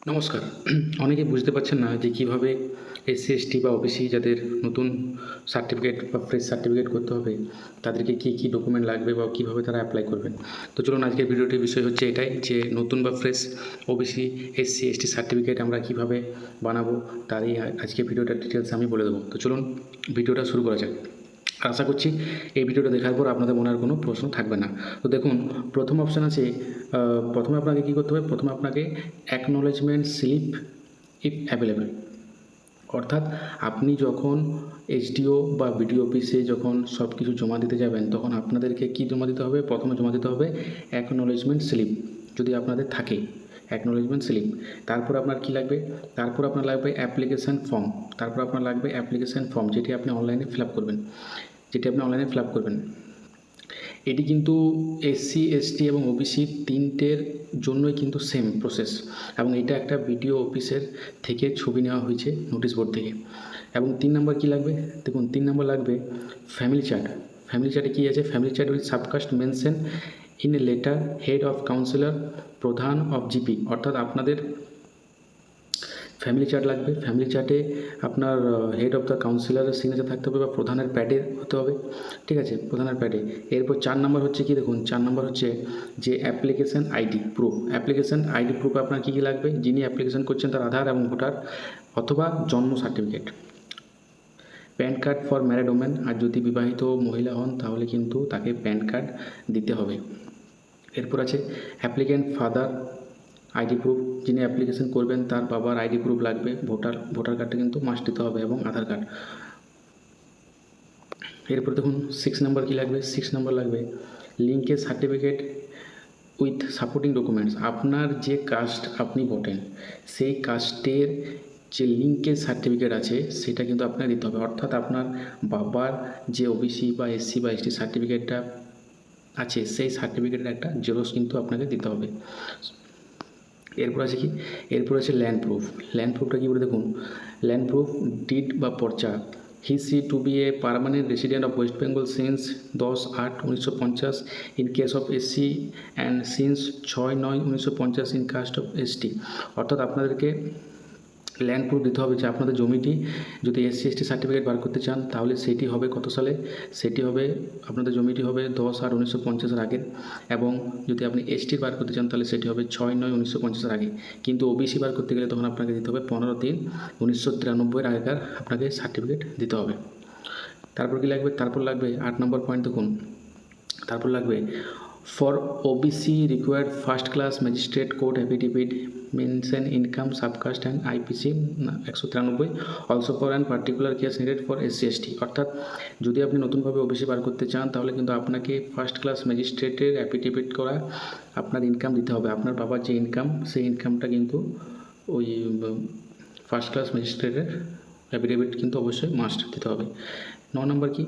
নমস্কার। অনেকেই বুঝতে পারছেন না যে কীভাবে এসসি, এসটি বা ওবিসি যাদের নতুন সার্টিফিকেট বা ফ্রেশ সার্টিফিকেট করতে হবে, তাদেরকে কী ডকুমেন্ট লাগবে বা কীভাবে তারা অ্যাপ্লাই করবেন। তো চলুন, আজকের ভিডিওটির বিষয় হচ্ছে এটাই যে নতুন বা fresh OBC, SC, ST certificate আমরা কীভাবে বানাবো, তারই আজকের ভিডিওটার ডিটেলস আমি বলে দেবো। তো চলুন ভিডিওটা শুরু করা যাক। আশা করছি এই ভিডিওটা দেখার পর আপনাদের মনে আর কোনো প্রশ্ন থাকবে না। তো দেখুন, প্রথম অপশান আছে, প্রথমে আপনাকে কী করতে হবে, প্রথমে আপনাকে অ্যাকনোলেজমেন্ট স্লিপ ইফ অ্যাভেলেবেল, অর্থাৎ আপনি যখন এসডিও বা বিডিও অফিসে যখন সব কিছু জমা দিতে যাবেন, তখন আপনাদেরকে কী জমা দিতে হবে, প্রথমে জমা দিতে হবে অ্যাকনোলেজমেন্ট স্লিপ, যদি আপনাদের থাকে অ্যাকনোলেজমেন্ট স্লিপ। তারপর আপনার কী লাগবে, তারপর আপনার লাগবে অ্যাপ্লিকেশান ফর্ম, তারপর আপনার লাগবে অ্যাপ্লিকেশান ফর্ম যেটি আপনি অনলাইনে ফিল আপ করবেন, এটি কিন্তু এসসি, এসটি এবং ওবিসি তিনটের জন্যই কিন্তু সেম প্রসেস, এবং এটা একটা বিডিও অফিসের থেকে ছবি নেওয়া হয়েছে, নোটিশ বোর্ড থেকে। এবং 3 নম্বর কী লাগবে, দেখুন 3 নম্বর লাগবে ফ্যামিলি চার্ট। ফ্যামিলি চার্টে কী আছে, family chart with subcaste mention in a letter head of councillor, প্রধান অফ জিপি, অর্থাৎ আপনাদের ফ্যামিলি চার্ট লাগবে। ফ্যামিলি চার্টে আপনার হেড অফ দ্য কাউন্সিলরের সিগনেচার থাকতে হবে বা প্রধানের প্যাডে হতে হবে, ঠিক আছে, প্রধানের প্যাডে। এরপর 4 নম্বর হচ্ছে কি, দেখুন 4 নম্বর হচ্ছে যে application ID proof. Application ID প্রুফে আপনার কী কী লাগবে, যিনি অ্যাপ্লিকেশান করছেন তার আধার এবং ভোটার অথবা জন্ম certificate, PAN card for married women, আর যদি বিবাহিত মহিলা হন তাহলে কিন্তু তাকে প্যান কার্ড দিতে হবে। এরপর আছে অ্যাপ্লিক্যান্ট ফাদার আইডি প্রুফ, যিনি অ্যাপ্লিকেশন করবেন তার বাবার আইডি প্রুফ লাগবে, ভোটার কার্ডটা কিন্তু মাস্ট দিতে হবে, এবং আধার কার্ড। এরপর দেখুন 6 নম্বর কী লাগবে, 6 নম্বর লাগবে linkage certificate with supporting documents. আপনার যে কাস্ট আপনি বটেন, সেই কাস্টের যে লিঙ্কেজ সার্টিফিকেট আছে সেটা কিন্তু আপনাকে দিতে হবে, অর্থাৎ আপনার বাবার যে ওবিসি বা এসসি বা এসটি সার্টিফিকেটটা আছে সেই সার্টিফিকেটের একটা জেরক্স কিন্তু আপনাকে দিতে হবে। এরপর আছে কি, এরপর আছে ল্যান্ড প্রুফ। ল্যান্ড প্রুফটা কী বলে, দেখুন ল্যান্ড প্রুফ ডিড বা পর্চা, he she to be a permanent resident of West Bengal since 10/8/1950 in case of SC and since 6/9/1950 in caste of ST. অর্থাৎ আপনাদেরকে ল্যান্ড প্রুফ দিতে হবে যে আপনাদের জমিটি, যদি এসসি এসটি সার্টিফিকেট বার করতে চান তাহলে সেটি হবে কত সালে, সেটি হবে আপনাদের জমিটি হবে 10/8/1950 আগের, এবং যদি আপনি এসটির বার করতে চান তাহলে সেটি হবে 6/9/1950 আগে। কিন্তু ওবিসি বার করতে গেলে তখন আপনাকে দিতে হবে 15/3/1993 আগেকার আপনাকে সার্টিফিকেট দিতে হবে। তারপর কি লাগবে, তারপর লাগবে 8 নম্বর পয়েন্ট, দেখুন তারপর লাগবে for OBC required first class magistrate court affidavit mention income subcaste and IPC 193, also for and particular case needed for SC ST. অর্থাৎ যদি আপনি নতুনভাবে ওবিসি বার করতে চান তাহলে কিন্তু আপনাকে ফার্স্ট ক্লাস ম্যাজিস্ট্রেটের অ্যাফিডেভিট করা আপনার ইনকাম দিতে হবে, আপনার বাবার যে ইনকাম সেই ইনকামটা কিন্তু ওই ফার্স্ট ক্লাস ম্যাজিস্ট্রেটের অ্যাফিডেভিট কিন্তু অবশ্যই মাস্ট দিতে হবে। 9 নম্বর কি,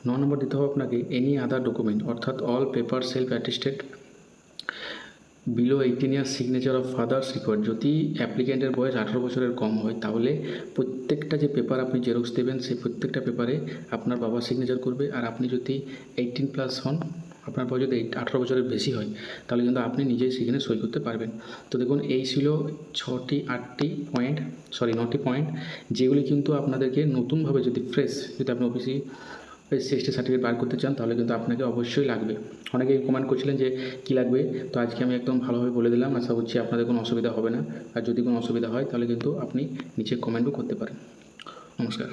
9 নম্বর দিতে হবে আপনাকে এনি আদার ডকুমেন্ট, অর্থাৎ all paper self attested below 18 years signature of father's required. যদি অ্যাপ্লিক্যান্টের বয়স 18 বছরের কম হয় তাহলে প্রত্যেকটা যে পেপার আপনি জেরক্স দেবেন সেই প্রত্যেকটা পেপারে আপনার বাবা সিগনেচার করবে, আর আপনি যদি 18+ হন, আপনার বয়স যদি 18 বছরের বেশি হয় তাহলে কিন্তু আপনি নিজেই সেখানে সই করতে পারবেন। তো দেখুন এই ছিল 9টি পয়েন্ট যেগুলি কিন্তু আপনাদেরকে নতুনভাবে যদি যদি আপনি ওবিসি এসসি এসটি সার্টিফিকেট বার করতে চান তাহলে কিন্তু আপনাকে অবশ্যই লাগবে। অনেকেই কমেন্ট করছিলেন যে কী লাগবে, তো আজকে আমি একদম ভালোভাবে বলে দিলাম। আশা করছি আপনাদের কোনো অসুবিধা হবে না, আর যদি কোনো অসুবিধা হয় তাহলে কিন্তু আপনি নিচে কমেন্টও করতে পারেন। নমস্কার।